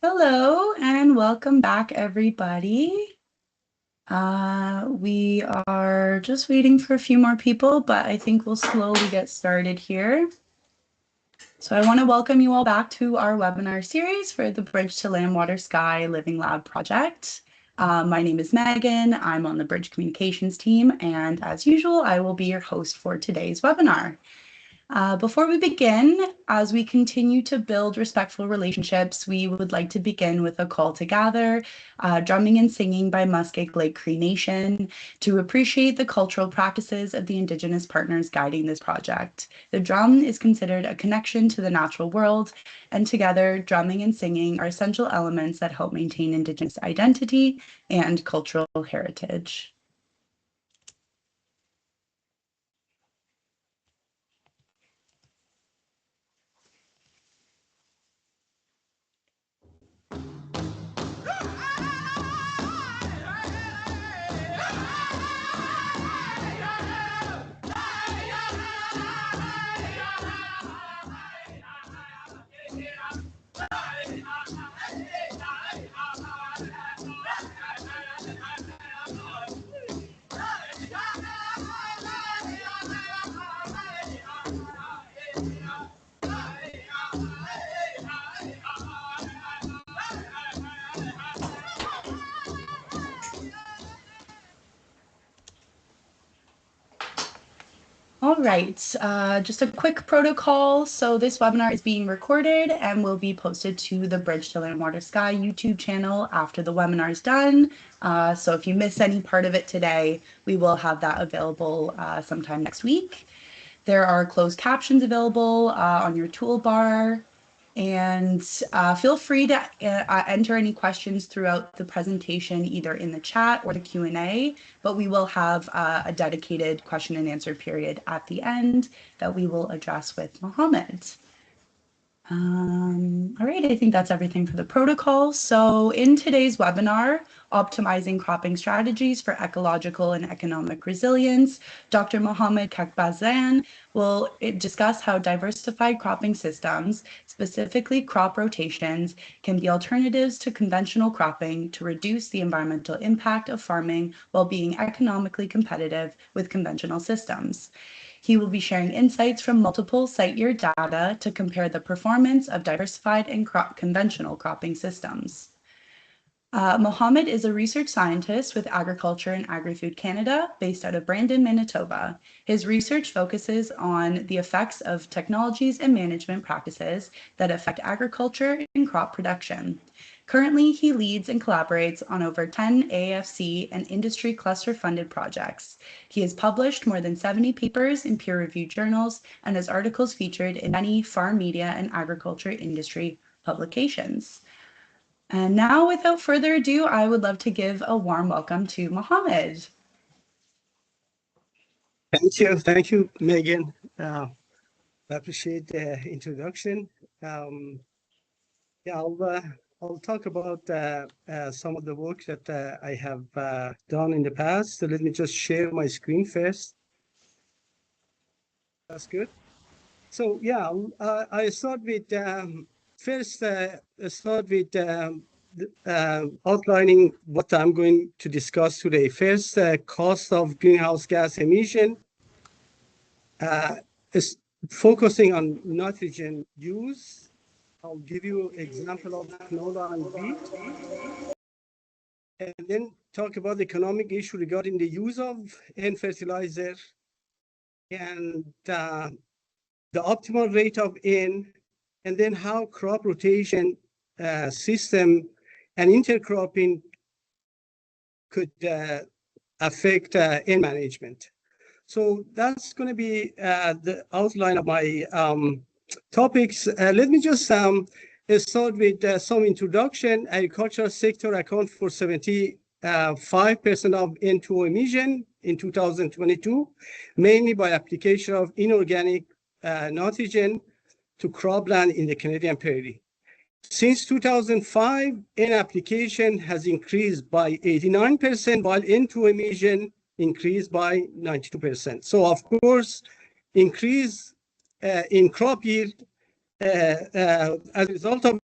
Hello and welcome back, everybody. We are just waiting for a few more people, but I think we'll slowly get started here. So I want to welcome you all back to our webinar series for the Bridge to Land, Water, Sky Living Lab project. My name is Megan. I'm on the Bridge Communications team, and as usual, I will be your host for today's webinar. Before we begin, as we continue to build respectful relationships, we would like to begin with a call to gather, drumming and singing by Muskeg Lake Cree Nation to appreciate the cultural practices of the Indigenous partners guiding this project. The drum is considered a connection to the natural world, and together, drumming and singing are essential elements that help maintain Indigenous identity and cultural heritage. All right, just a quick protocol. So this webinar is being recorded and will be posted to the Bridge to Land, Water, Sky YouTube channel after the webinar is done. So if you miss any part of it today, we will have that available sometime next week. There are closed captions available on your toolbar. And feel free to enter any questions throughout the presentation, either in the chat or the Q&A, but we will have a dedicated question and answer period at the end that we will address with Mohammad. All right, I think that's everything for the protocol. So in today's webinar, Optimizing Cropping Strategies for Ecological and Economic Resilience, Dr. Mohammad Khakbazan will discuss how diversified cropping systems, specifically crop rotations, can be alternatives to conventional cropping to reduce the environmental impact of farming while being economically competitive with conventional systems. He will be sharing insights from multiple site year data to compare the performance of diversified and conventional cropping systems. Mohammad is a research scientist with Agriculture and Agri-Food Canada, based out of Brandon, Manitoba. His research focuses on the effects of technologies and management practices that affect agriculture and crop production. Currently, he leads and collaborates on over 10 AFC and industry cluster-funded projects. He has published more than 70 papers in peer-reviewed journals and has articles featured in many farm media and agriculture industry publications. And now, without further ado, I would love to give a warm welcome to Mohammad. Thank you, Megan. I appreciate the introduction. I'll talk about some of the work that I have done in the past. So let me just share my screen first. That's good. So yeah, I start with outlining what I'm going to discuss today. First, cost of greenhouse gas emission. Is focusing on nitrogen use. I'll give you an example of canola and wheat, and then talk about the economic issue regarding the use of N fertilizer and the optimal rate of N, and then how crop rotation system and intercropping could affect N management. So that's going to be the outline of my topics. Let me just start with some introduction. Agricultural sector accounts for 75% of N2O emission in 2022, mainly by application of inorganic nitrogen to cropland in the Canadian prairie. Since 2005, N application has increased by 89%, while N2O emission increased by 92%. So of course, increase in crop yield as a result of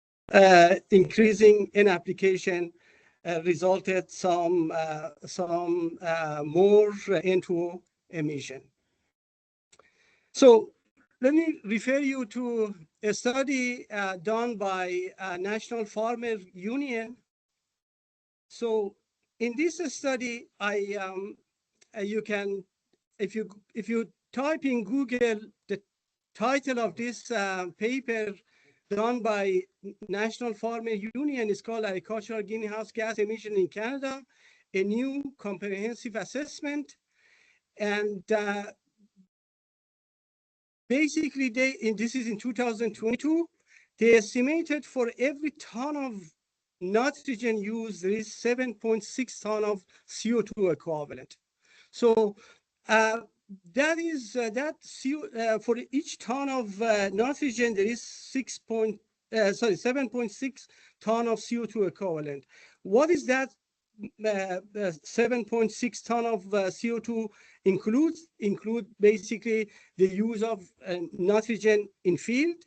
increasing in application resulted some more into emission. So let me refer you to a study done by National Farmer Union. So in this study, you can, if you type in Google the title of this paper done by National Farmer Union is called Agricultural Greenhouse Gas Emission in Canada, a new comprehensive assessment. And basically, this is in 2022, they estimated for every ton of nitrogen used, there is 7.6 ton of CO2 equivalent. So that is for each ton of nitrogen, there is 7.6 ton of CO2 equivalent. What is that 7.6 ton of CO2 include basically the use of nitrogen in field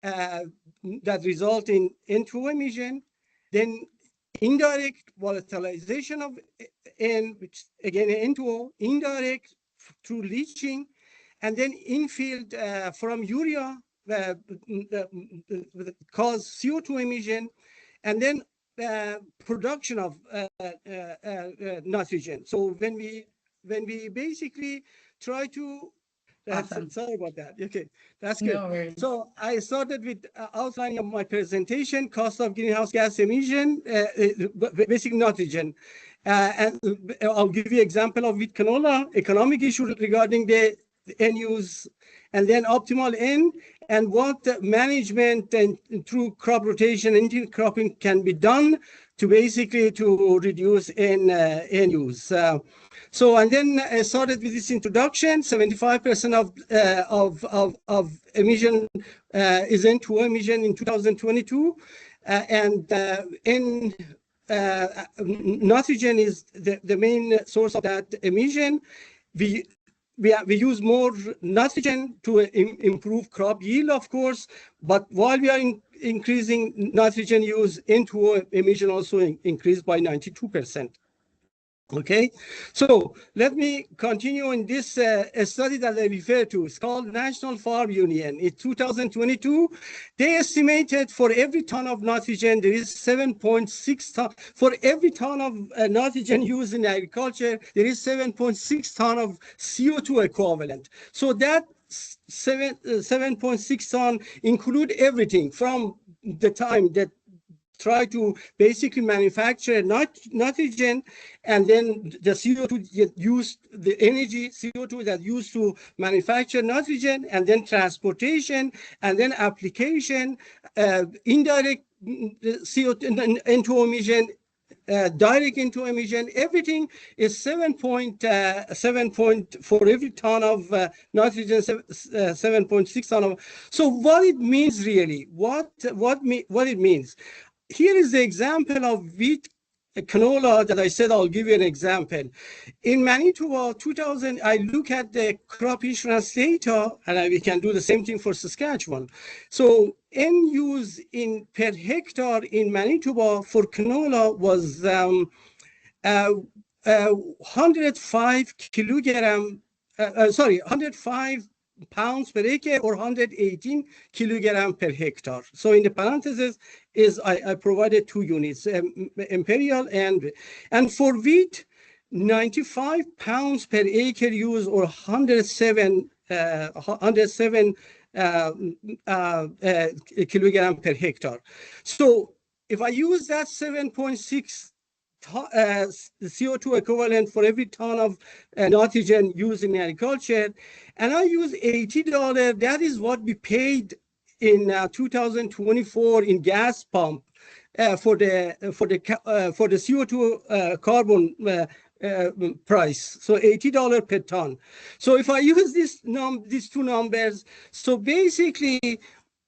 that result in N2 emission, then indirect volatilization of N, which again N2O, indirect through leaching, and then in-field from urea cause CO2 emission, and then production of nitrogen. So when we basically try to Awesome. sorry about that. Okay, that's good. No worries. So I started with outlining of my presentation, cost of greenhouse gas emission, basic nitrogen. And I'll give you example of wheat canola, economic issue regarding the end use, and then optimal N, and what management and through crop rotation and intercropping can be done to basically to reduce end use. So, and then I started with this introduction. 75% of emission is N2O emission in 2022, and nitrogen is the main source of that emission. We use more nitrogen to improve crop yield, of course, but while we are increasing nitrogen use, N2O emission also increased by 92%. Okay, so let me continue in this study that I refer to. It's called National Farm Union. In 2022, they estimated for every ton of nitrogen, there is 7.6 ton. For every ton of nitrogen used in agriculture, there is 7.6 ton of CO2 equivalent. So that 7.6 ton include everything from the time that try to basically manufacture nitrogen, and then the CO2 used, the energy CO2 that used to manufacture nitrogen, and then transportation, and then application, indirect CO2, N2O emission, direct N2O emission, everything is 7.7 for every ton of nitrogen, 7.6 ton of. So what it means really, what it means. Here is the example of wheat canola that I said I'll give you an example. In Manitoba, 2000, I look at the crop insurance data, and we can do the same thing for Saskatchewan. So N use in per hectare in Manitoba for canola was 105 kilogram, 105 pounds per acre or 118 kilogram per hectare. So in the parentheses is I provided 2 units, imperial and for wheat, 95 pounds per acre use or 107 kilogram per hectare. So if I use that 7.6 CO2 equivalent for every ton of nitrogen used in agriculture, and I use $80, that is what we paid in 2024 in gas pump for the CO2 carbon price, so $80 per ton. So if I use these two numbers, so basically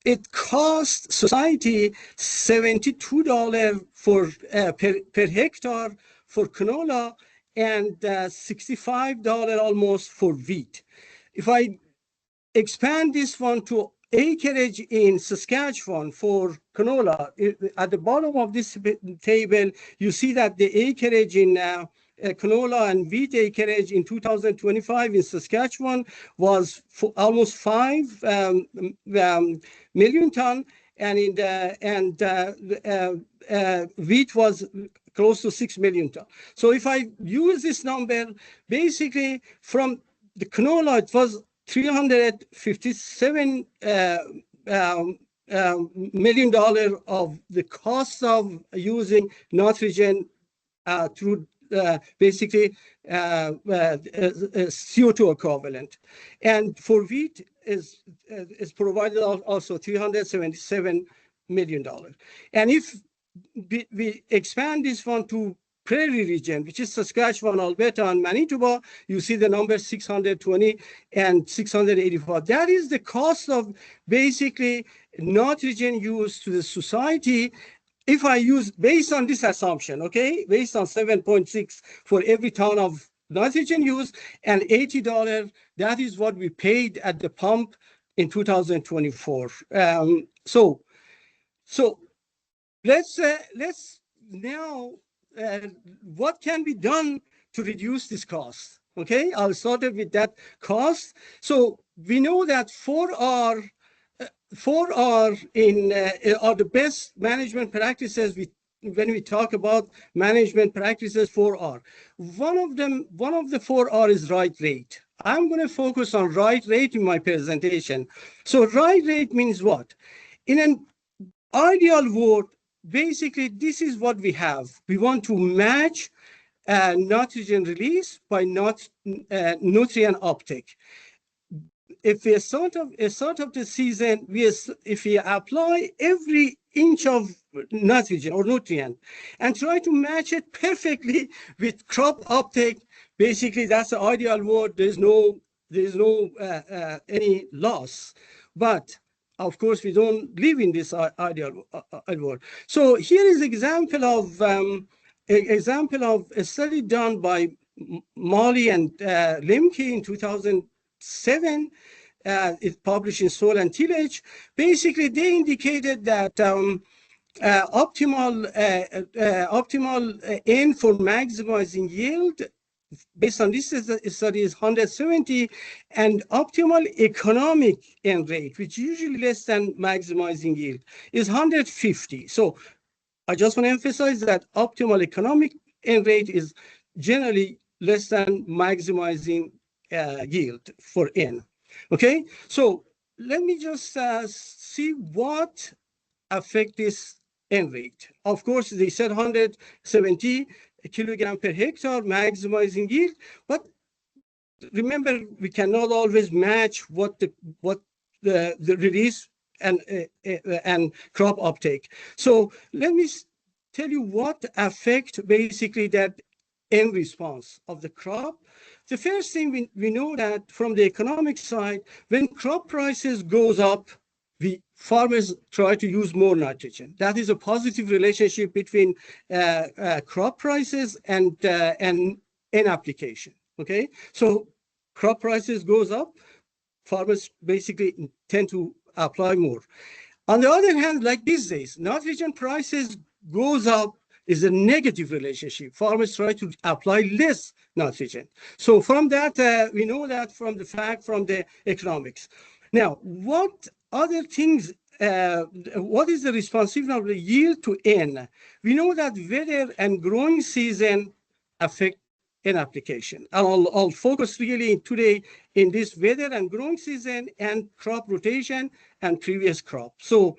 it costs society $72 for per hectare for canola and $65 almost for wheat. If I expand this one to acreage in Saskatchewan for canola. At the bottom of this table, you see that the acreage in canola and wheat acreage in 2025 in Saskatchewan was almost 5 million ton, and in wheat was close to 6 million ton. So if I use this number, basically from the canola, it was $357 million of the cost of using nitrogen through basically CO2 equivalent. And for wheat is provided also $377 million. And if we expand this one to prairie region, which is Saskatchewan, Alberta, and Manitoba, you see the number 620 and 685. That is the cost of basically nitrogen use to the society. If I use, based on this assumption, okay, based on 7.6 for every ton of nitrogen use and $80, that is what we paid at the pump in 2024. So let's now, what can be done to reduce this cost? Okay, I'll start with that cost. So we know that 4R are the best management practices when we talk about management practices. 4R. One of the 4R is right rate. I'm going to focus on right rate in my presentation. So right rate means what? In an ideal world, basically, this is what we have. We want to match nitrogen release by nutrient uptake. If we start of the season, if we apply every inch of nitrogen or nutrient and try to match it perfectly with crop uptake, basically that's the ideal world. There's no any loss. But of course, we don't live in this ideal world. So here is example of a study done by Molly and Limke in 2007. It's published in Soil and Tillage. Basically, they indicated that optimal N for maximizing yield based on this study is 170, and optimal economic N rate, which is usually less than maximizing yield, is 150. So I just want to emphasize that optimal economic N rate is generally less than maximizing yield for N. Okay, so let me just see what affect this N rate. Of course, they said 170 kilogram per hectare maximizing yield, but remember, we cannot always match what the release and crop uptake. So let me tell you what affect basically that N response of the crop. The first thing we know that from the economic side, when crop prices goes up, farmers try to use more nitrogen. That is a positive relationship between crop prices and N application. Okay, so crop prices goes up, farmers basically tend to apply more. On the other hand, like these days, nitrogen prices goes up is a negative relationship. Farmers try to apply less nitrogen. So from that, we know that from the economics. Now, what other things, what is the responsiveness of the yield to N? We know that weather and growing season affect N application. I'll focus really today in this weather and growing season and crop rotation and previous crop. So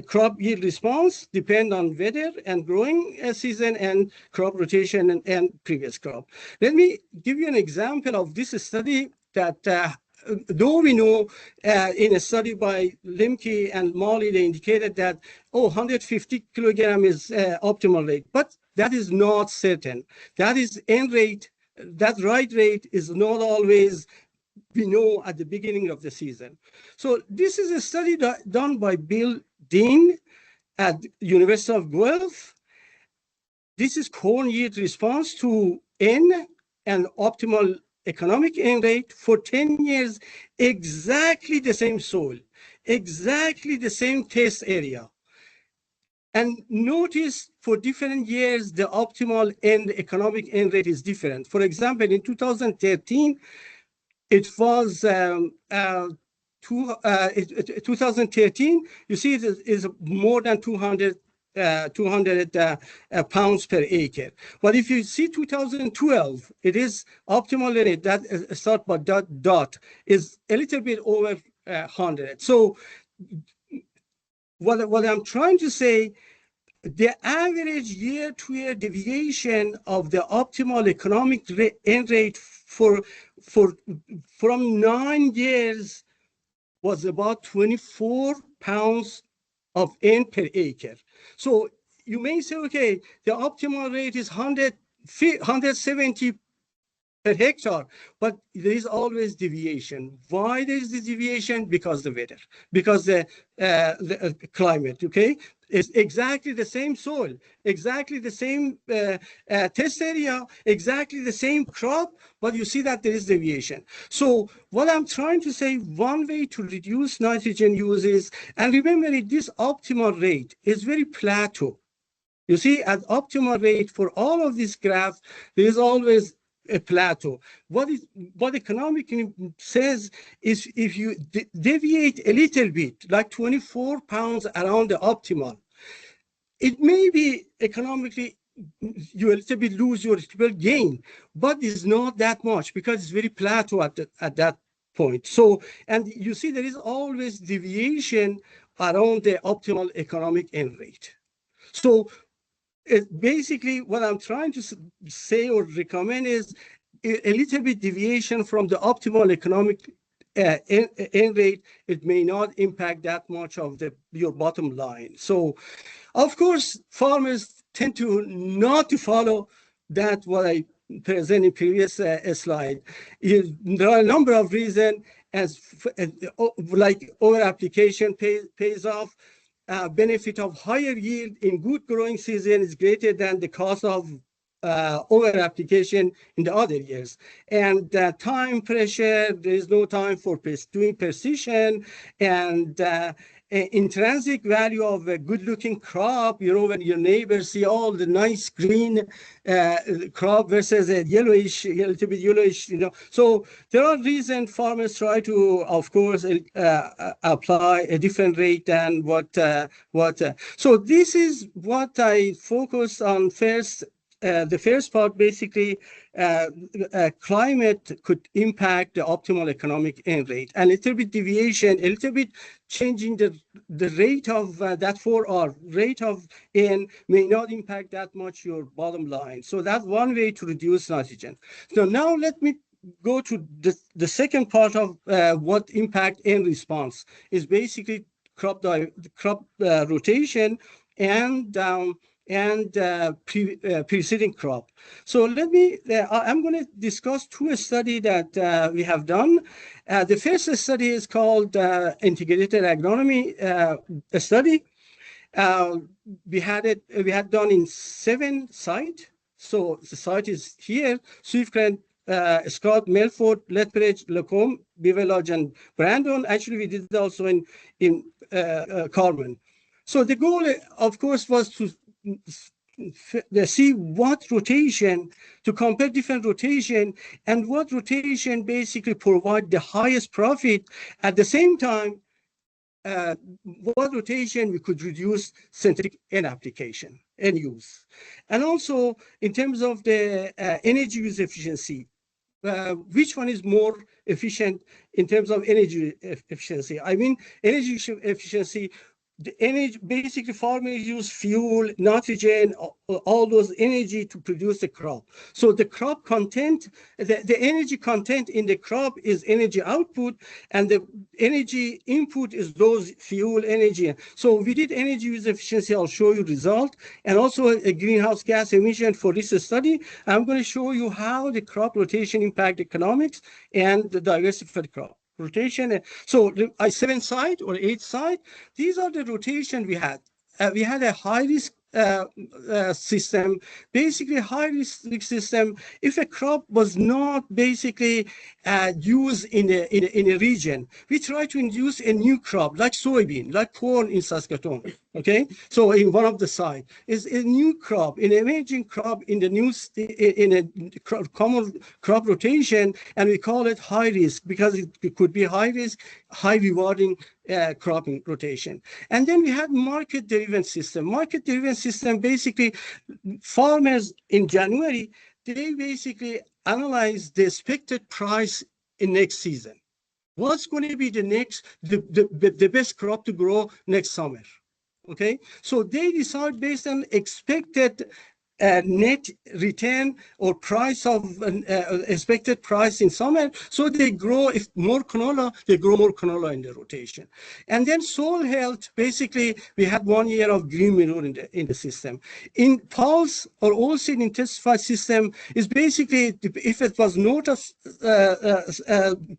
crop yield response depend on weather and growing season and crop rotation and previous crop. Let me give you an example of this study that though we know in a study by Limke and Molly, they indicated that, 150 kilogram is optimal rate, but that is not certain. That is N rate, that right rate is not always we know at the beginning of the season. So this is a study done by Bill Dean at University of Guelph. This is corn yield response to N and optimal economic end rate for 10 years, exactly the same soil, exactly the same test area. And notice for different years, the optimal economic end rate is different. For example, in 2013, it was 2013, you see it is more than 200 pounds per acre. But if you see 2012, it is optimal rate that start by dot is a little bit over 100. So what I'm trying to say, the average year-to-year deviation of the optimal economic end rate from 9 years was about 24 pounds of N per acre. So you may say, okay, the optimal rate is 170 per hectare, but there is always deviation. Why there is the deviation? Because the weather, because the climate, okay? It's exactly the same soil, exactly the same test area, exactly the same crop, but you see that there is deviation. So what I'm trying to say, one way to reduce nitrogen use is, and remember this optimal rate is very plateau. You see, at optimal rate for all of these graphs, there is always a plateau. What economic says is if you deviate a little bit, like 24 pounds around the optimal, it may be economically you a little bit lose, you a little bit gain, but it's not that much because it's very plateau at that point. So, and you see there is always deviation around the optimal economic end rate. So basically, what I'm trying to say or recommend is a little bit deviation from the optimal economic end rate. It may not impact that much of your bottom line. So, of course, farmers tend to not to follow that what I presented in previous slide. There are a number of reasons, like over application pays off. Benefit of higher yield in good growing season is greater than the cost of over application in the other years. And time pressure, there is no time for doing precision, and intrinsic value of a good looking crop, you know, when your neighbors see all the nice green crop versus a yellowish, a little bit yellowish, you know. So there are reasons farmers try to, of course, apply a different rate than what. So this is what I focus on first. The first part, basically, climate could impact the optimal economic end rate. A little bit deviation, a little bit changing the rate of that 4R, rate of N may not impact that much your bottom line. So that's one way to reduce nitrogen. So now let me go to the second part of what impact N response is basically crop rotation and preceding crop. So let me, I'm going to discuss two studies that we have done. The first study is called Integrated Agronomy study. We had done in 7 sites. So the site is here, Swift, Scott, Melford, Lethbridge, Lacombe, Beaver Lodge, and Brandon. Actually, we did it also in Carmen. So the goal, of course, was to see what rotation, to compare different rotation, and what rotation basically provide the highest profit. At the same time, what rotation we could reduce synthetic N application, N use. And also in terms of the energy use efficiency, which one is more efficient in terms of energy efficiency? I mean, energy efficiency, the energy, basically farmers use fuel, nitrogen, all those energy to produce the crop. So the crop content, the energy content in the crop is energy output, and the energy input is those fuel energy. So we did energy use efficiency. I'll show you result, and also a greenhouse gas emission for this study. I'm going to show you how the crop rotation impact economics and the diversified crop rotation. So 7 site or 8 site, these are the rotation we had. We had a high risk system, basically high risk system, if a crop was not basically used in a region, we try to introduce a new crop like soybean, like corn in Saskatoon. Okay, so in one of the side is a new crop, an emerging crop in the new in a common crop rotation, and we call it high risk because it could be high risk, high rewarding cropping rotation. And then we had market-driven system. Market-driven system, basically, farmers in January, they basically analyze the expected price in next season. What's going to be the best crop to grow next summer? Okay, so they decide based on expected net return or price of expected price in summer. So they grow, if more canola, they grow more canola in the rotation. And then soil health, basically, we had 1 year of green manure in the system. In pulse or oilseed intensified system is basically, if it was north of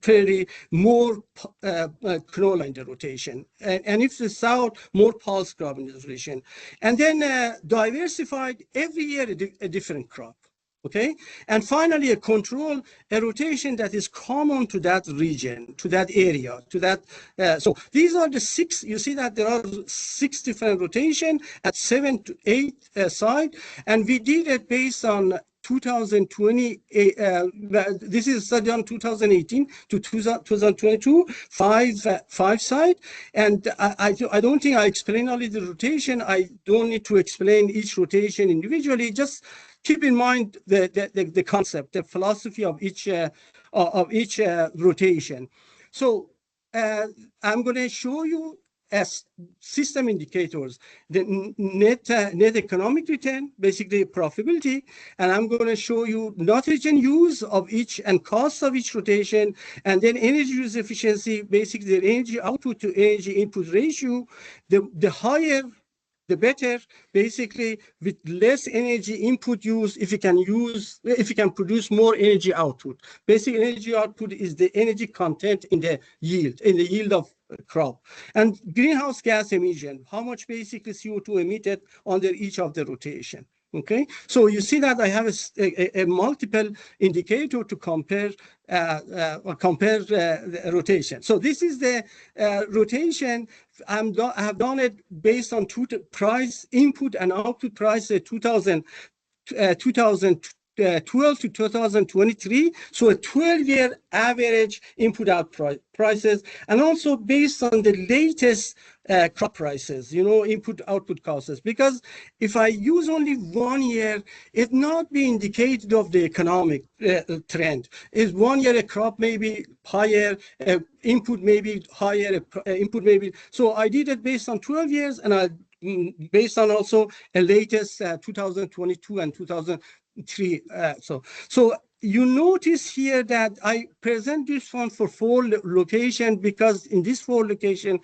prairie, more canola in the rotation. And if the south, more pulse crop in the rotation. And then diversified, every year a different crop. Okay, and finally a rotation that is common to that region, to that area, to that. So these are the 6. You see that there are 6 different rotation at 7 to 8 side, and we did it based on 2020. This is study on 2018 to 2022, five side, and I don't think I explained only the rotation. I don't need to explain each rotation individually. Just keep in mind the concept, the philosophy of each rotation. So I'm going to show you as system indicators, the net economic return, basically profitability, and I'm going to show you nitrogen use of each and cost of each rotation, and then energy use efficiency, basically the energy output to energy input ratio. The higher, the better, basically with less energy input use, if you can produce more energy output. Basic energy output is the energy content in the yield of crop. And greenhouse gas emission, how much basically CO2 emitted under each of the rotation. Okay, so you see that I have a multiple indicator to compare rotation. So this is the rotation. I have done it based on price, input and output price, 2012 to 2023, so a 12-year average input out prices, and also based on the latest crop prices, input output costs. Because if I use only 1 year, it not be indicated of the economic trend. Is 1 year a crop may be higher, input may be higher, input may be. So I did it based on 12 years, and based on also a latest 2022 and 2003. So you notice here that I present this one for 4 locations, because in this 4 location,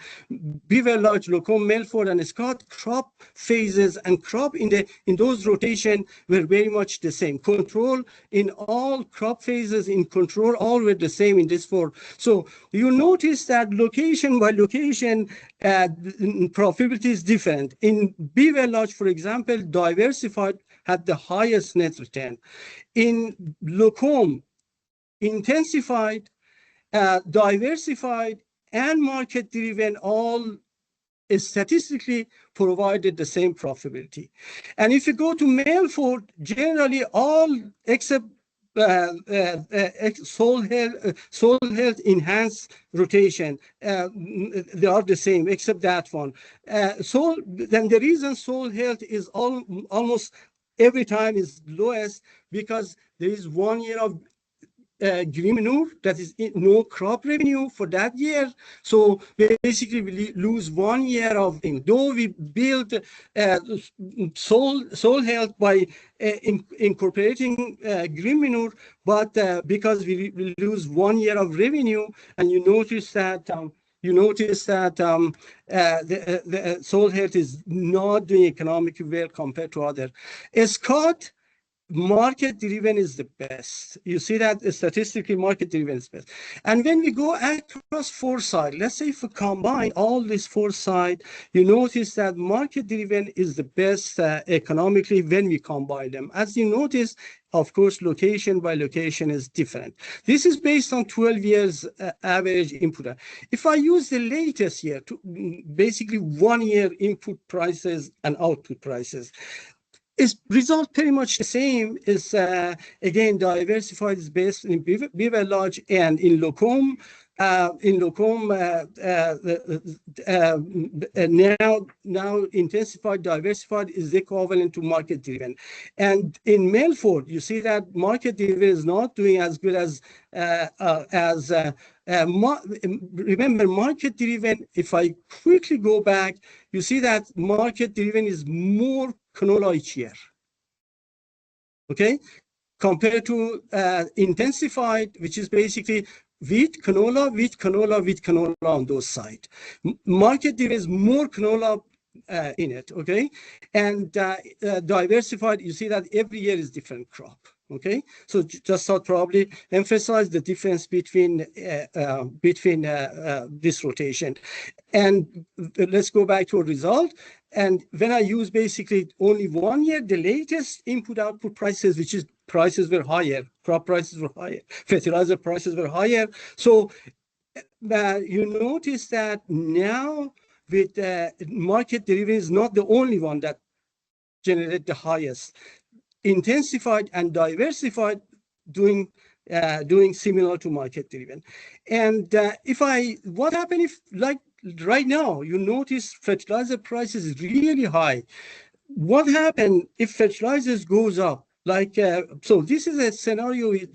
Beaver Lodge, Lacombe, Melford, and Scott, crop phases and crop in those rotation were very much the same. Control in all crop phases in control, all were the same in this 4. So you notice that location by location, profitability is different. In Beaver Lodge, for example, Diversified had the highest net return. In Lacombe, Intensified, Diversified, and market-driven all statistically provided the same profitability. And if you go to Melford, generally all except soil health enhanced rotation, they are the same except that one. Then the reason soil health is almost every time is lowest, because there is 1 year of green manure that is no crop revenue for that year. So basically we lose 1 year of thing. Though we build soil health by incorporating green manure, but because we lose 1 year of revenue, and you notice that the soil health is not doing economically well compared to other. Scott market-driven is the best. You see that statistically, market-driven is best. And when we go across four sides, let's say if we combine all these four sides, you notice that market-driven is the best economically when we combine them. As you notice, of course, location by location is different. This is based on 12 years average input. If I use the latest year, basically 1 year input prices and output prices, is result pretty much the same. Is again, diversified is based in beaver lodge and in Locom. Now intensified diversified is equivalent to market driven, and in Melford you see that market driven is not doing as good as remember market driven. If I quickly go back, you see that market driven is more canola each year. Okay, compared to intensified, which is basically wheat, canola, wheat, canola, wheat, canola on those sides. Market there is more canola in it, okay? And diversified, you see that every year is different crop, okay? So just thought probably emphasize the difference between this rotation. And let's go back to a result. And when I use basically only 1 year, the latest input-output prices, which is prices were higher, crop prices were higher, fertilizer prices were higher. So you notice that now with market derivatives, not the only one that generate the highest. Intensified and diversified doing similar to market driven. And what happened if, like right now, you notice fertilizer prices is really high. What happened if fertilizers goes up? Like, so this is a scenario we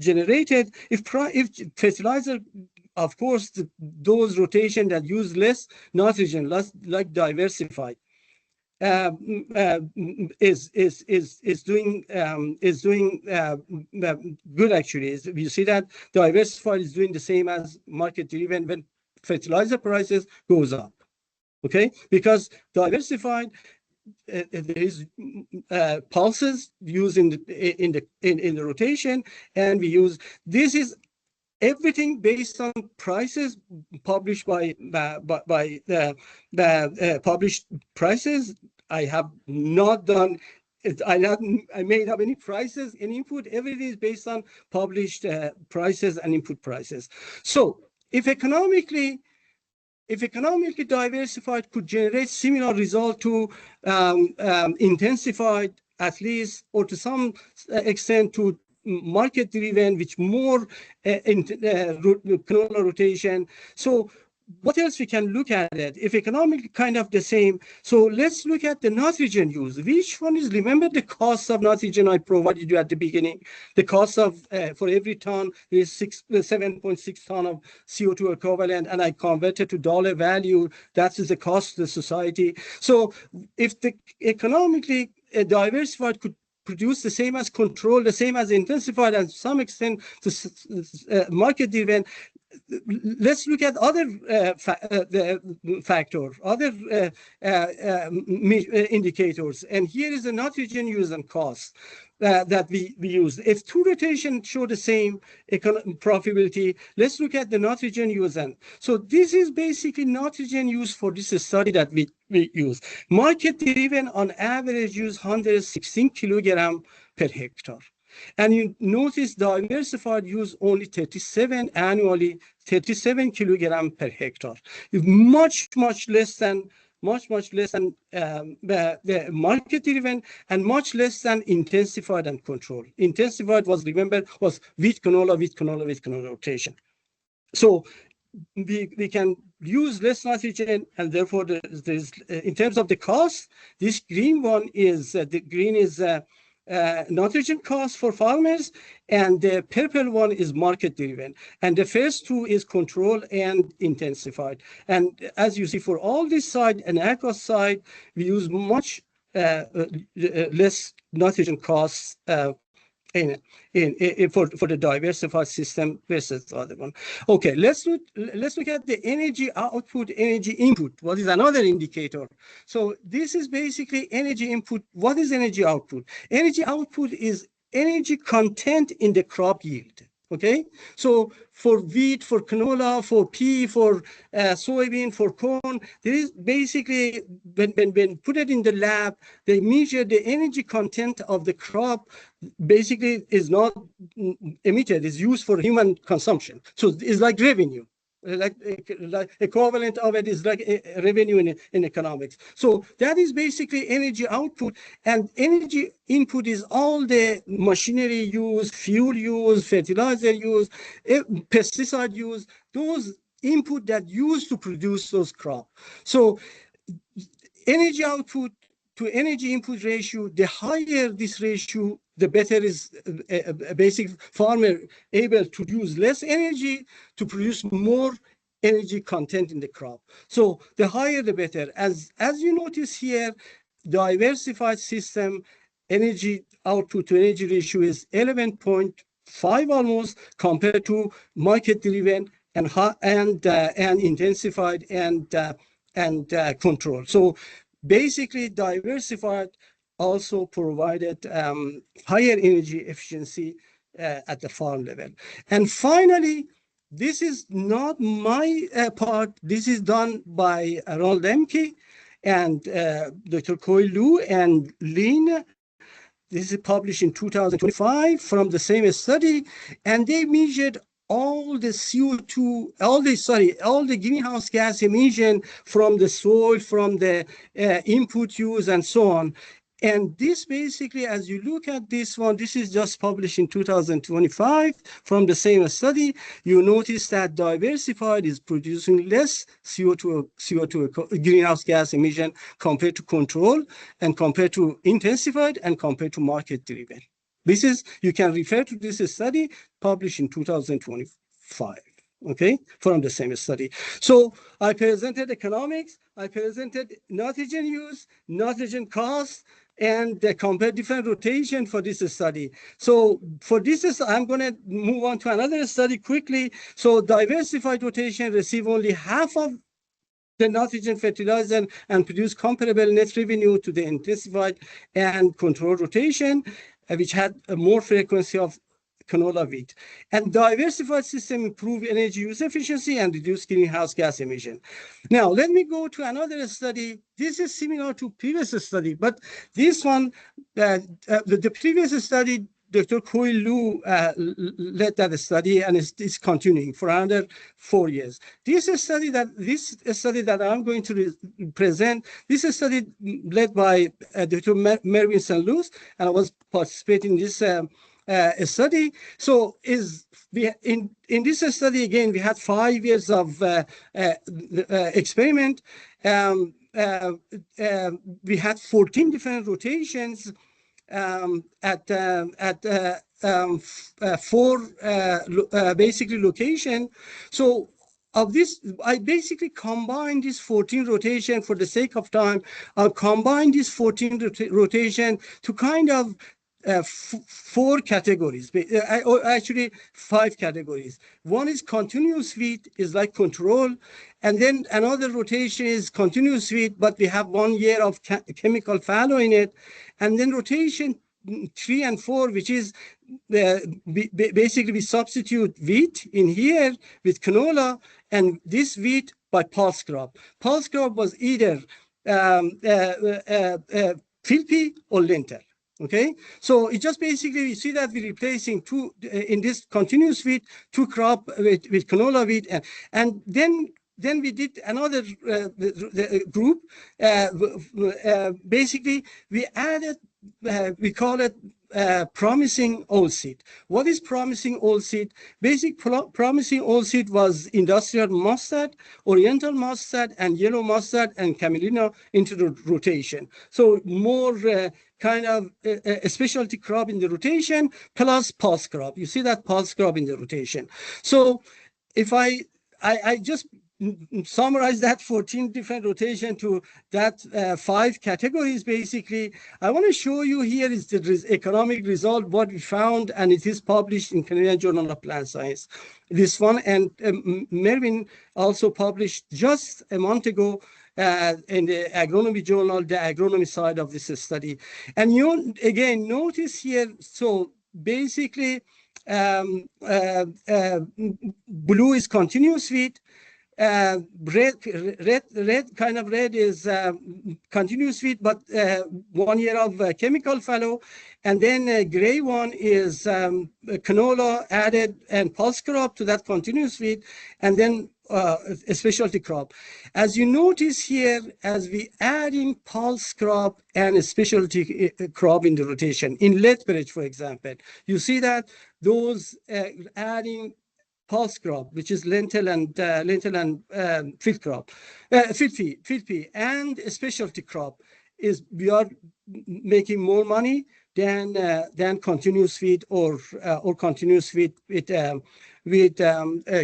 generated. If fertilizer, of course, those rotation that use less nitrogen, like diversified, is doing good actually. You see that diversified is doing the same as market driven when fertilizer prices goes up. Okay, because diversified there is pulses used in the rotation, and we use this is everything based on prices published by the published prices. I have not done. I made up any prices in input. Everything is based on published prices and input prices. So if economically diversified could generate similar result to intensified, at least, or to some extent to market driven, which more canola rotation. So what else we can look at it? If economically kind of the same, so let's look at the nitrogen use. Which one is, remember the cost of nitrogen I provided you at the beginning? The cost of, for every ton, is 7.6 ton of CO2 equivalent, and I converted to dollar value. That is the cost to the society. So if the economically diversified could produce the same as control, the same as intensified, and to some extent to market driven, let's look at other factors, other indicators. And here is the nitrogen use and cost that we use. If two rotations show the same profitability, let's look at the nitrogen use. And so this is basically nitrogen use for this study that we use. Market driven on average use 116 kilogram per hectare. And you notice diversified use only 37 annually, 37 kilogram per hectare. Much less than the market driven, and much less than intensified and controlled. Intensified was, remember, was wheat canola rotation. So we can use less nitrogen, and therefore there's in terms of the cost, this green one is the green is nitrogen cost for farmers, and the purple one is market driven, and the first two is control and intensified. And as you see, for all this side and aqua side, we use much less nitrogen costs for the diversified system versus the other one. Okay, let's look at the energy output, energy input. What is another indicator? So this is basically energy input. What is energy output? Energy output is energy content in the crop yield. Okay, so for wheat, for canola, for pea, for soybean, for corn, there is basically, when put it in the lab, they measure the energy content of the crop, basically is not emitted, is used for human consumption. So it's like revenue. Like equivalent of it is like a revenue in economics. So that is basically energy output, and energy input is all the machinery used, fuel used, fertilizer used, pesticide used, those input that used to produce those crops. So energy output to energy input ratio, the higher this ratio, the better is a basic farmer able to use less energy to produce more energy content in the crop. So the higher the better. As you notice here, diversified system energy output to energy ratio is 11.5 almost, compared to market driven and intensified and control. So basically, diversified also provided higher energy efficiency at the farm level. And finally, this is not my part. This is done by Ronald Lemke and Dr. Koi Lu and Lin. This is published in 2025 from the same study, and they measured all the CO2, all the greenhouse gas emission from the soil, from the input use, and so on. And this basically, as you look at this one, this is just published in 2025 from the same study. You notice that diversified is producing less CO2 greenhouse gas emission compared to control, and compared to intensified, and compared to market driven. This is, you can refer to this study published in 2025. Okay, from the same study. So I presented economics, I presented nitrogen use, nitrogen cost, and compare different rotation for this study. So for this, I'm going to move on to another study quickly. So diversified rotation receive only half of the nitrogen fertilizer and produce comparable net revenue to the intensified and controlled rotation, which had a more frequency of canola wheat. And diversified system improve energy use efficiency and reduce greenhouse gas emission. Now, let me go to another study. This is similar to previous study, but this one, the previous study, Dr. Koi Lu led that study, and it's continuing for another 4 years. This study that I'm going to present, this is a study led by Dr. Mervyn St. Louis, and I was participating in this study. So in this study, again, we had 5 years of experiment. We had 14 different rotations at four basically location. So of this, I basically combined this 14 rotation for the sake of time. I'll combine this 14 rotation to kind of 4 categories, or actually 5 categories. One is continuous wheat, is like control, and then another rotation is continuous wheat, but we have 1 year of chemical fallow in it, and then rotation 3 and 4, which is basically we substitute wheat in here with canola, and this wheat by pulse crop. Pulse crop was either field pea or lentil. Okay, so it just basically, you see that we're replacing 2 in this continuous wheat, 2 crop with canola wheat, and then we did another group. Basically, we added, we call it promising oilseed. What is promising oilseed? Promising oilseed was industrial mustard, oriental mustard, and yellow mustard, and camelina into the rotation. So more kind of a specialty crop in the rotation, plus pulse crop. You see that pulse crop in the rotation. So if I just summarize that 14 different rotation to that 5 categories. Basically, I want to show you here is the economic result, what we found, and it is published in Canadian Journal of Plant Science. This one, and Mervyn also published just a month ago in the agronomy journal, the agronomy side of this study. And you again notice here, so basically blue is continuous feed, red kind of red is continuous feed, but 1 year of chemical fallow, and then gray one is canola added and pulse crop to that continuous feed, and then a specialty crop. As you notice here, as we add in pulse crop and a specialty crop in the rotation, in Lethbridge, for example, you see that those adding pulse crop, which is lentil and field crop, field pea, and a specialty crop, is we are making more money than continuous feed or continuous feed with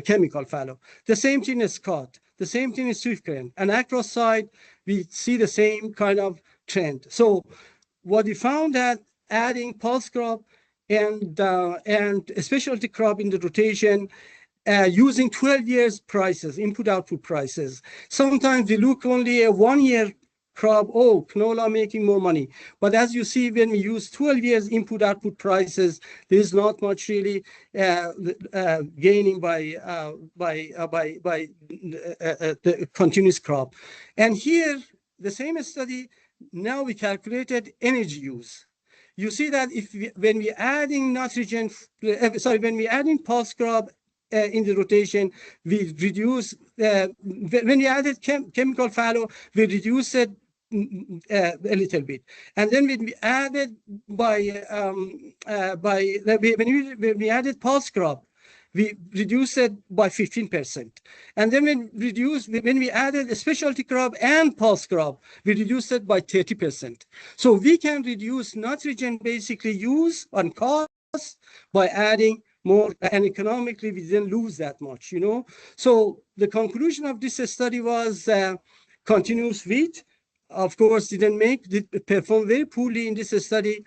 chemical fallow. The same thing is cod. The same thing is sweetgrain. And across side, we see the same kind of trend. So what we found that adding pulse crop and a specialty crop in the rotation using 12 years prices, input-output prices. Sometimes we look only a 1 year crop, oh, canola making more money. But as you see, when we use 12 years input-output prices, there is not much really gaining by the continuous crop. And here, the same study, now we calculated energy use. You see that when we adding nitrogen, when we adding pulse crop in the rotation, we reduce, when we added chemical fallow, we reduce it a little bit. And then when we added when we added pulse crop, we reduced it by 15%. And then when we added a specialty crop and pulse crop, we reduced it by 30%. So we can reduce nitrogen basically use on cost by adding more, and economically we didn't lose that much, you know. So the conclusion of this study was continuous wheat, of course, didn't perform very poorly in this study.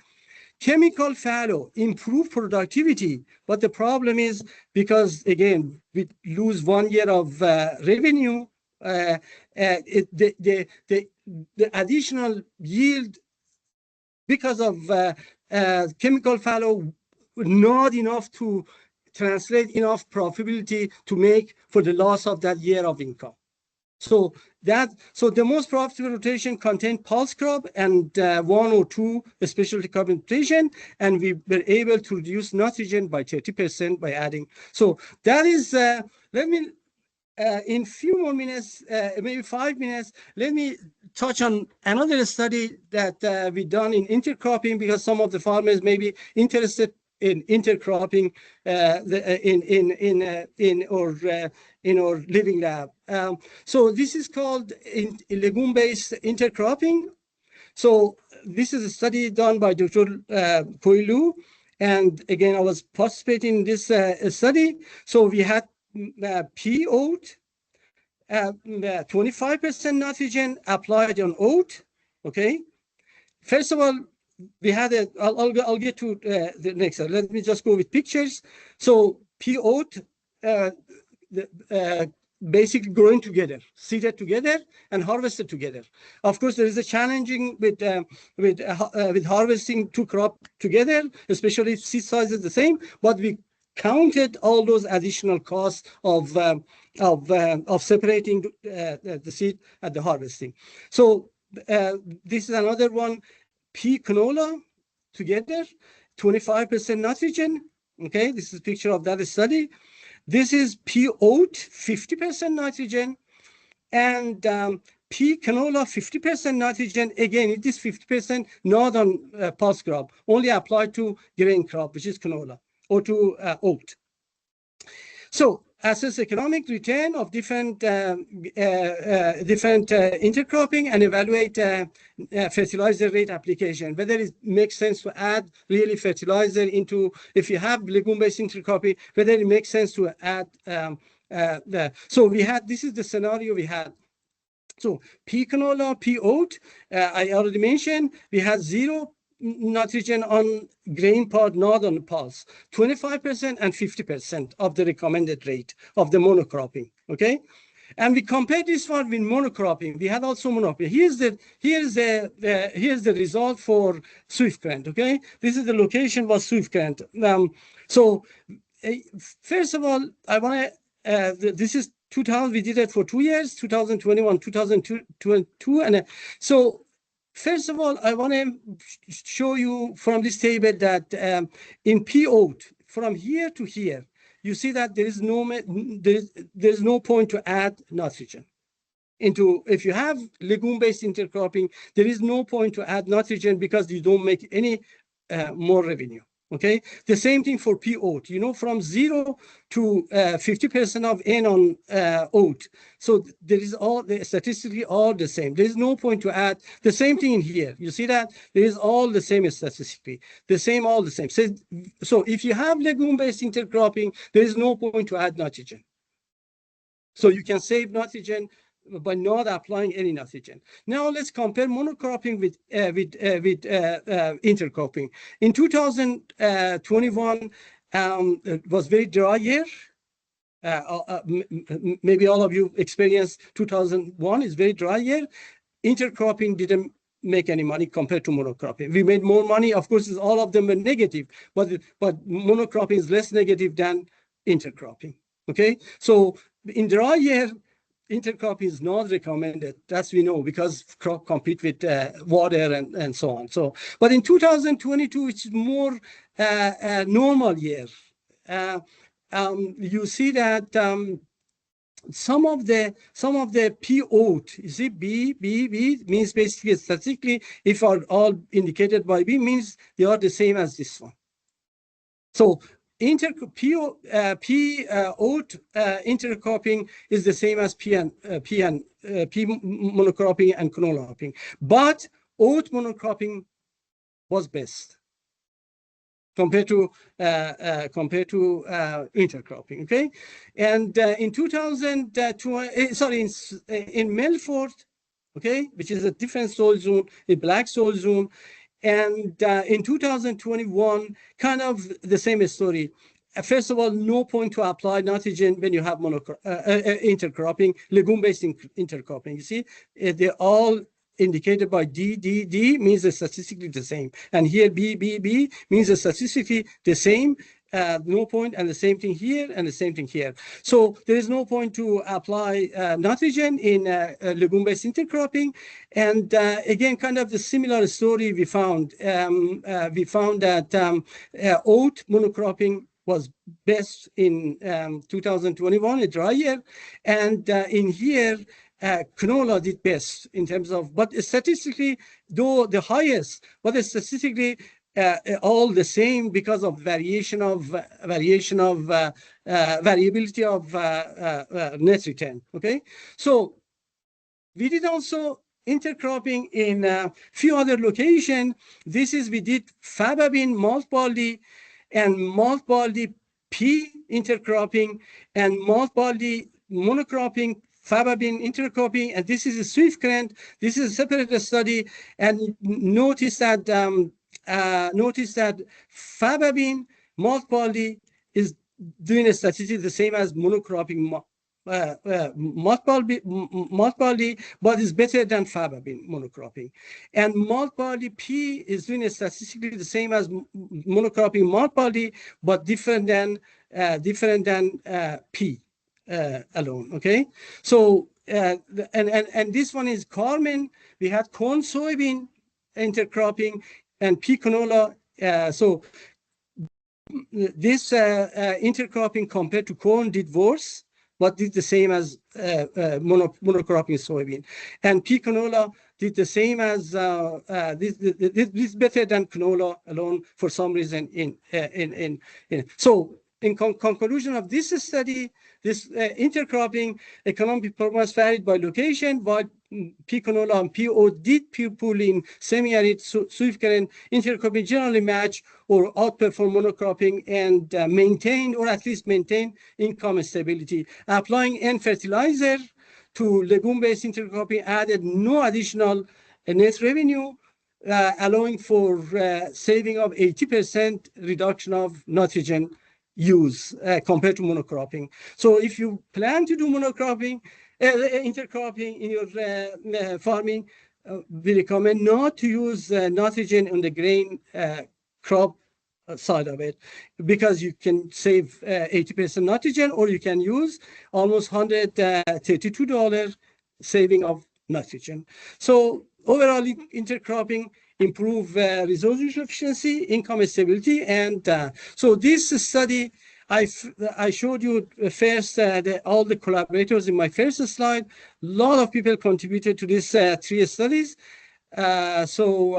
Chemical fallow improved productivity, but the problem is because, again, we lose 1 year of revenue, the additional yield because of chemical fallow not enough to translate enough profitability to make for the loss of that year of income. So the most profitable rotation contained pulse crop and 1 or 2 specialty crop rotation, and we were able to reduce nitrogen by 30% by adding. So that is, let me, in few more minutes, maybe 5 minutes, let me touch on another study that we done in intercropping, because some of the farmers may be interested in intercropping in our living lab. So this is called legume-based intercropping. So this is a study done by Dr. Koilu, and again, I was participating in this study. So we had pea oat, 25% nitrogen applied on oat. Okay, first of all, we had a, I'll get to the next slide. Let me just go with pictures. So pea oat, basically growing together, seeded together and harvested together. Of course, there is a challenging with harvesting 2 crops together, especially if seed size is the same. But we counted all those additional costs of separating the seed at the harvesting. So this is another one. Pea canola together, 25% nitrogen. Okay, this is a picture of that study. This is pea oat, 50% nitrogen, and pea canola, 50% nitrogen. Again, it is 50% not on pulse crop, only applied to grain crop, which is canola, or to oat. So assess economic return of different intercropping and evaluate fertilizer rate application, whether it makes sense to add really fertilizer into, if you have legume-based intercropping, whether it makes sense to add So we had, this is the scenario we had. So pea canola, pea oat, I already mentioned, we had 0 nitrogen on grain pod, not on pulse, 25% and 50% of the recommended rate of the monocropping, okay? And we compared this one with monocropping. We had also monocropping. Here's the result for Swift Current, okay? This is the location was Swift Current. So first of all, I want to, this is 2000, we did it for 2 years, 2021, 2022. And so first of all, I want to show you from this table that in pea oat, from here to here, you see that there is no point to add nitrogen. If you have legume-based intercropping, there is no point to add nitrogen because you don't make any more revenue. Okay, the same thing for pea oat. You know, from 0 to 50% of N on oat. So there is statistically all the same. There is no point to add. The same thing in here. You see that there is all the same statistically. All the same. So if you have legume-based intercropping, there is no point to add nitrogen. So you can save nitrogen by not applying any nitrogen. Now let's compare monocropping with intercropping. In 2021, it was very dry year. Maybe all of you experienced 2001 is very dry year. Intercropping didn't make any money compared to monocropping. We made more money. Of course, all of them were negative, but monocropping is less negative than intercropping. Okay, so in dry year, intercropping is not recommended. That's we know because crop compete with water and so on. So, but in 2022, it's more a normal year. You see that some of the pea oat, you see B means basically statistically, if are all indicated by B means they are the same as this one. So pea oat intercropping is the same as pea monocropping and canola cropping, but oat monocropping was best compared to intercropping. Okay, and in 2020, sorry, in Melfort, okay, which is a different soil zone, a black soil zone. And in 2021, kind of the same story. First of all, no point to apply nitrogen when you have intercropping, legume-based intercropping. You see, they're all indicated by D means statistically the same. And here B means statistically the same. No point, and the same thing here, and the same thing here. So there is no point to apply nitrogen in legume-based intercropping. And again, kind of the similar story we found. We found that oat monocropping was best in 2021, a dry year, and in here, canola did best in terms of, but statistically, though the highest, but statistically, all the same because of variability of net return. Okay, so we did also intercropping in a few other locations. This is we did faba bean, malt barley, and malt barley pea intercropping, and malt barley monocropping, faba bean intercropping, and this is a Swift Current. This is a separate study, and notice that faba bean, malt barley is doing a statistic the same as monocropping malt barley, but is better than faba bean monocropping. And malt barley pea is doing a statistically the same as monocropping malt barley, but different than pea alone. Okay, so and this one is Carmen. We had corn soybean intercropping and pea canola. So this intercropping compared to corn did worse, but did the same as monocropping soybean. And pea canola did the same as this better than canola alone for some reason. So in conclusion of this study, this intercropping economic performance varied by location, while pea canola and PO did pool in semi-arid swift-current intercropping generally match or outperform monocropping and maintain, or at least maintain, income stability. Applying N fertilizer to legume-based intercropping added no additional net revenue, allowing for saving of 80% reduction of nitrogen use compared to monocropping. So if you plan to do monocropping, intercropping in your farming, we recommend not to use nitrogen on the grain crop side of it, because you can save 80% nitrogen, or you can use almost $132 saving of nitrogen. So overall, intercropping improve resource efficiency, income stability, and so this study, I showed you first all the collaborators in my first slide. A lot of people contributed to these 3 studies. So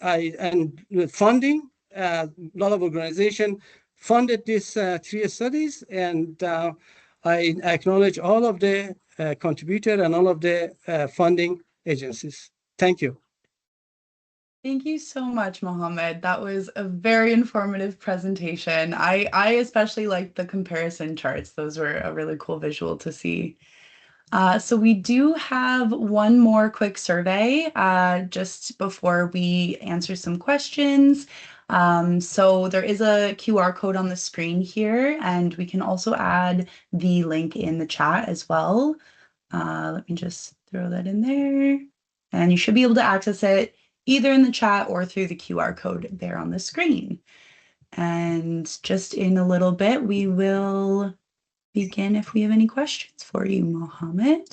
and funding, a lot of organization funded these 3 studies, and I acknowledge all of the contributors and all of the funding agencies. Thank you. Thank you so much, Mohammad. That was a very informative presentation. I especially liked the comparison charts. Those were a really cool visual to see. So we do have one more quick survey just before we answer some questions. So there is a QR code on the screen here, and we can also add the link in the chat as well. Let me just throw that in there. And you should be able to access it either in the chat or through the QR code there on the screen. And just in a little bit, we will begin if we have any questions for you, Mohammad.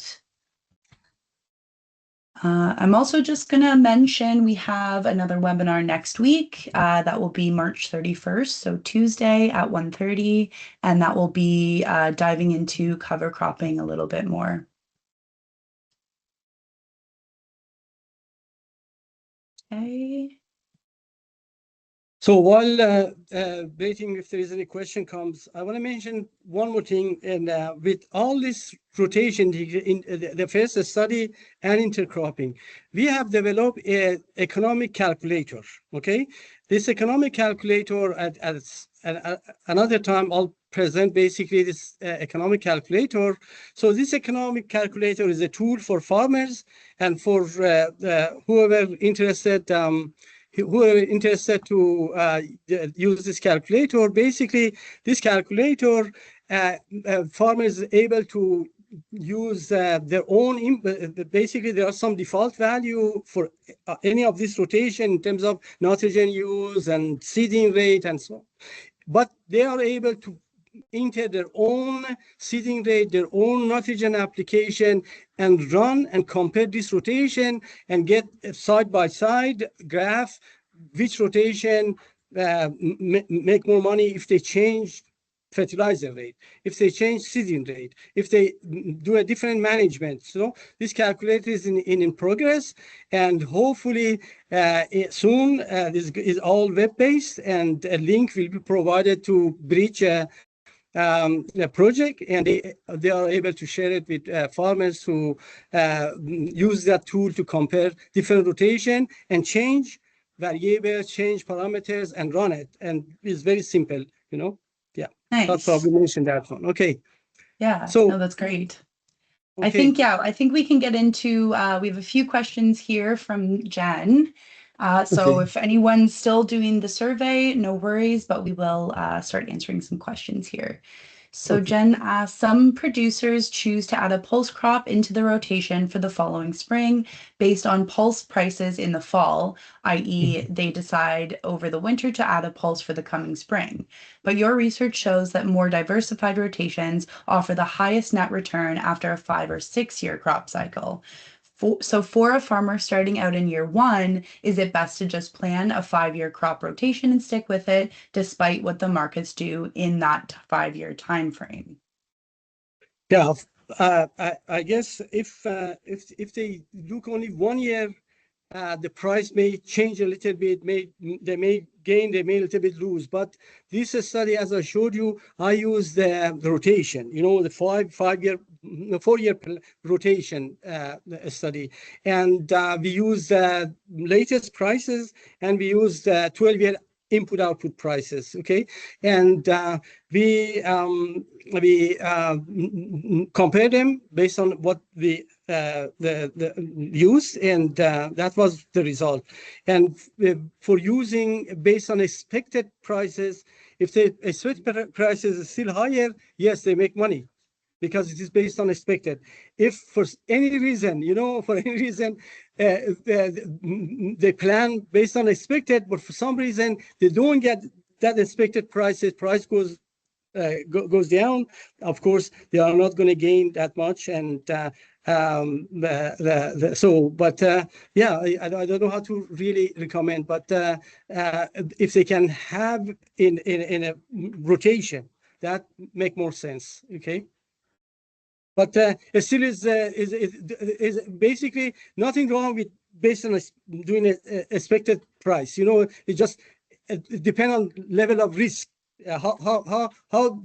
I'm also just going to mention we have another webinar next week. That will be March 31st, so Tuesday at 1:30, and that will be diving into cover cropping a little bit more. Okay. So while waiting if there is any question comes, I want to mention one more thing. And with all this rotation in the first study and intercropping, we have developed an economic calculator. Okay, this economic calculator at another time I'll present basically this economic calculator. So this economic calculator is a tool for farmers and for whoever interested. Who are interested to use this calculator. Basically, this calculator, farmers are able to use their own, basically there are some default value for any of this rotation in terms of nitrogen use and seeding rate and so on. But they are able to enter their own seeding rate, their own nitrogen application, and run and compare this rotation and get a side-by-side graph which rotation make more money if they change fertilizer rate, if they change seeding rate, if they do a different management. So this calculator is in progress, and hopefully soon this is all web-based, and a link will be provided to Bridge the project, and they are able to share it with farmers who use that tool to compare different rotation and change variables, change parameters, and run it. And it's very simple, you know. Yeah, nice. I'll probably mention that one. Okay. Yeah, so no, that's great. Okay. I think we can get into, we have a few questions here from Jen. So if anyone's still doing the survey, no worries, but we will start answering some questions here. So Jen asks, some producers choose to add a pulse crop into the rotation for the following spring based on pulse prices in the fall, i.e. they decide over the winter to add a pulse for the coming spring. But your research shows that more diversified rotations offer the highest net return after a 5 or 6 year crop cycle. So for a farmer starting out in year 1, is it best to just plan a 5-year crop rotation and stick with it, despite what the markets do in that 5-year time frame? Yeah, I guess if they look only 1 year the price may change a little bit, they may gain, they may a little bit lose. But this study, as I showed you, I use the rotation, the 4-year rotation study. And we use the latest prices, and we use the 12-year input output prices. Okay, and we compare them based on what we the use, and that was the result. And for using based on expected prices, if the expected prices is still higher, yes, they make money, because it is based on expected. If for any reason, for any reason, they plan based on expected, but for some reason they don't get that expected price goes down, of course, they are not going to gain that much. And yeah, I don't know how to really recommend, but if they can have in a rotation, that make more sense. Okay. But it still is basically nothing wrong with based on doing an expected price. It just depends on level of risk. How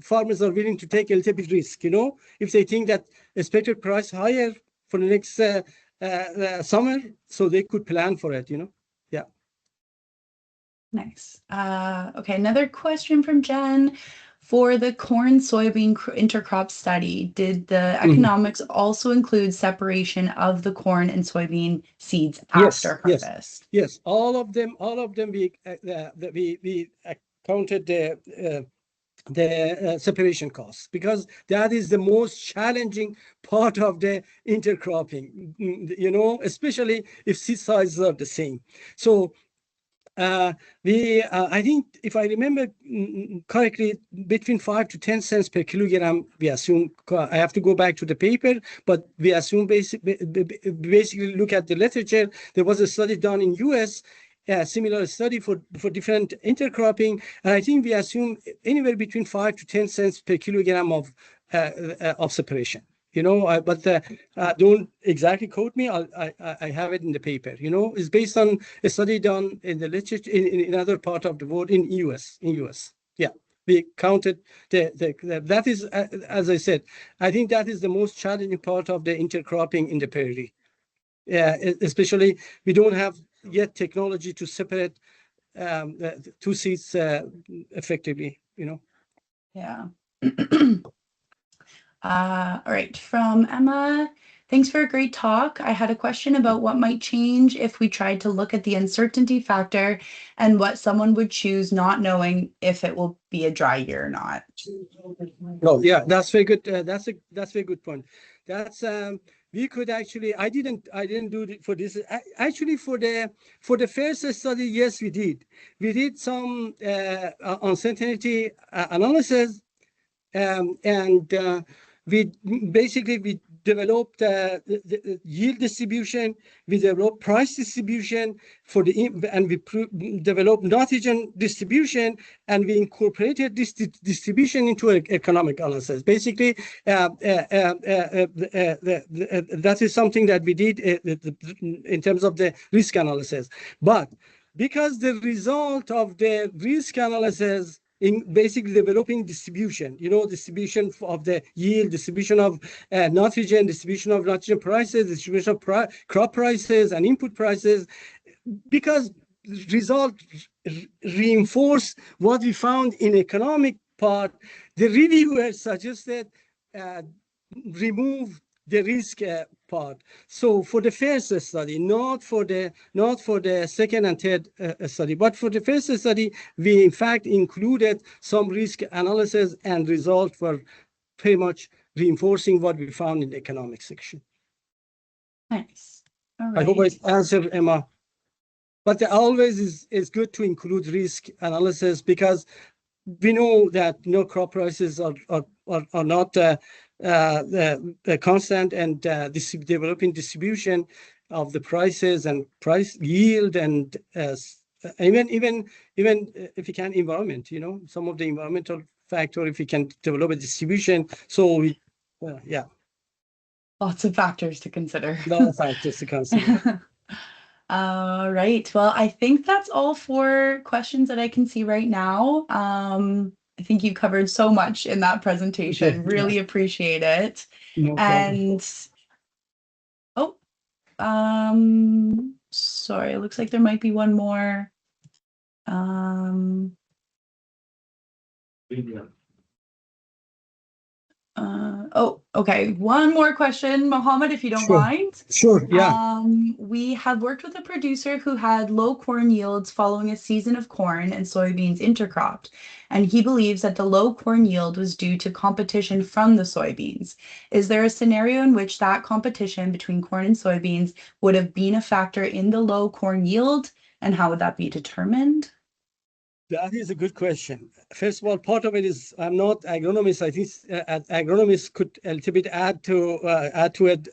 farmers are willing to take a little bit risk. If they think that expected price higher for the next summer, so they could plan for it. Yeah. Nice. Okay, another question from Jen. For the corn soybean intercrop study, did the economics also include separation of the corn and soybean seeds after harvest? Yes. All of them. We counted the separation costs, because that is the most challenging part of the intercropping. Especially if seed sizes are the same. So I think, if I remember correctly, between 5 to 10 cents per kilogram, we assume. I have to go back to the paper, but we assume basically look at the literature. There was a study done in US, a similar study for different intercropping, and I think we assume anywhere between 5 to 10 cents per kilogram of separation. But don't exactly quote me. I have it in the paper. It's based on a study done in the literature in another part of the world, in US. Yeah, we counted that is, as I said, I think that is the most challenging part of the intercropping in the prairie. Yeah, especially we don't have yet technology to separate the two seeds effectively. Yeah. All right, from Emma. Thanks for a great talk. I had a question about what might change if we tried to look at the uncertainty factor and what someone would choose, not knowing if it will be a dry year or not. Oh, yeah, that's very good. That's a very good point. That's we could actually. I didn't do it for this. Actually, for the first study, yes, we did. We did some uncertainty analysis, and we developed the yield distribution, we developed price distribution and we developed nitrogen distribution, and we incorporated this distribution into an economic analysis. Basically, that is something that we did in terms of the risk analysis. But because the result of the risk analysis in basically developing distribution, distribution of the yield, distribution of nitrogen, distribution of nitrogen prices, distribution of crop prices and input prices, because result reinforce what we found in economic part, the reviewer suggested remove the risk part. So for the first study, not for the second and third study, but for the first study, we in fact included some risk analysis, and results were pretty much reinforcing what we found in the economic section. Nice. All right. I hope I answered, Emma. But always is good to include risk analysis, because we know that crop prices are not constant, and developing distribution of the prices and price yield, and even if you can environment, some of the environmental factor, if you can develop a distribution. So yeah, lots of factors to consider. Lots of factors to consider. All right. Well, I think that's all for questions that I can see right now. I think you covered so much in that Okay, presentation. yeah, Really appreciate it. no problem. And oh, sorry, it looks like there might be one more. Um, oh, okay. One more question, Mohammed, if you don't Sure, mind. sure, yeah. We have worked with a producer who had low corn yields following a season of corn and soybeans intercropped, and he believes that the low corn yield was due to competition from the soybeans. Is there a scenario in which that competition between corn and soybeans would have been a factor in the low corn yield, and how would that be determined? That is a good question. First of all, part of it is I'm not agronomist. I think agronomists could a little bit add to it,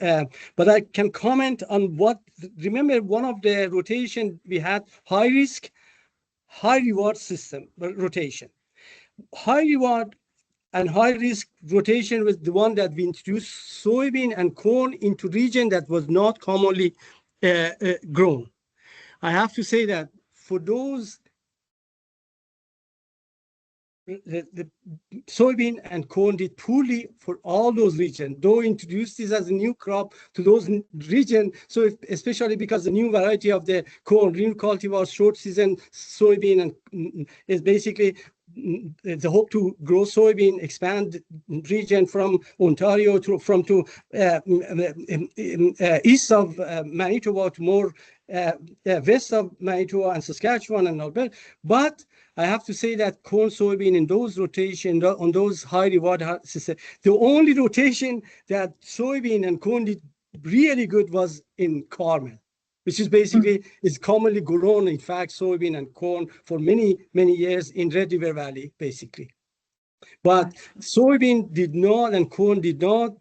but I can comment on what. Remember, one of the rotation we had high risk, high reward system rotation. High reward and high risk rotation was the one that we introduced soybean and corn into region that was not commonly grown. I have to say that for those the soybean and corn did poorly for all those regions, though introduced this as a new crop to those regions. So especially because the new variety of the corn, new cultivar, short season soybean, and is basically the hope to grow soybean, expand region from Ontario to east of Manitoba to more west of Manitoba and Saskatchewan and Alberta. But I have to say that corn, soybean in those rotation on those high reward system, the only rotation that soybean and corn did really good was in Carmel, which is basically is commonly grown. In fact, soybean and corn for many years in Red River Valley, basically. But soybean did not and corn did not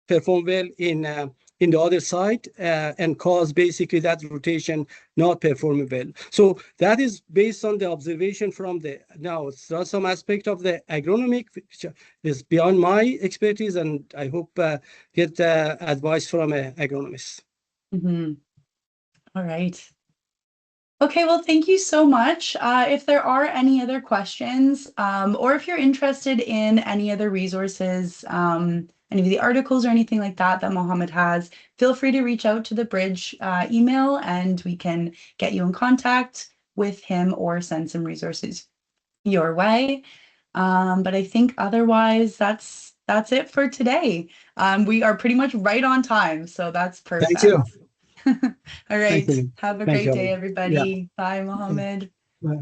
perform well in the other side and cause basically that rotation not performing well. So that is based on the observation from the, now there are some aspect of the agronomic which is beyond my expertise, and I hope get advice from an agronomist. Mhm. All right. Okay, well, thank you so much. If there are any other questions, or if you're interested in any other resources, any of the articles or anything like that that Mohammed has, feel free to reach out to the Bridge email and we can get you in contact with him or send some resources your way. But I think otherwise that's it for today. We are pretty much right on time, so that's Thank you. perfect. All Thank right. you. Have a Thank great you. day, Yeah. everybody. Bye, Mohammed. Bye.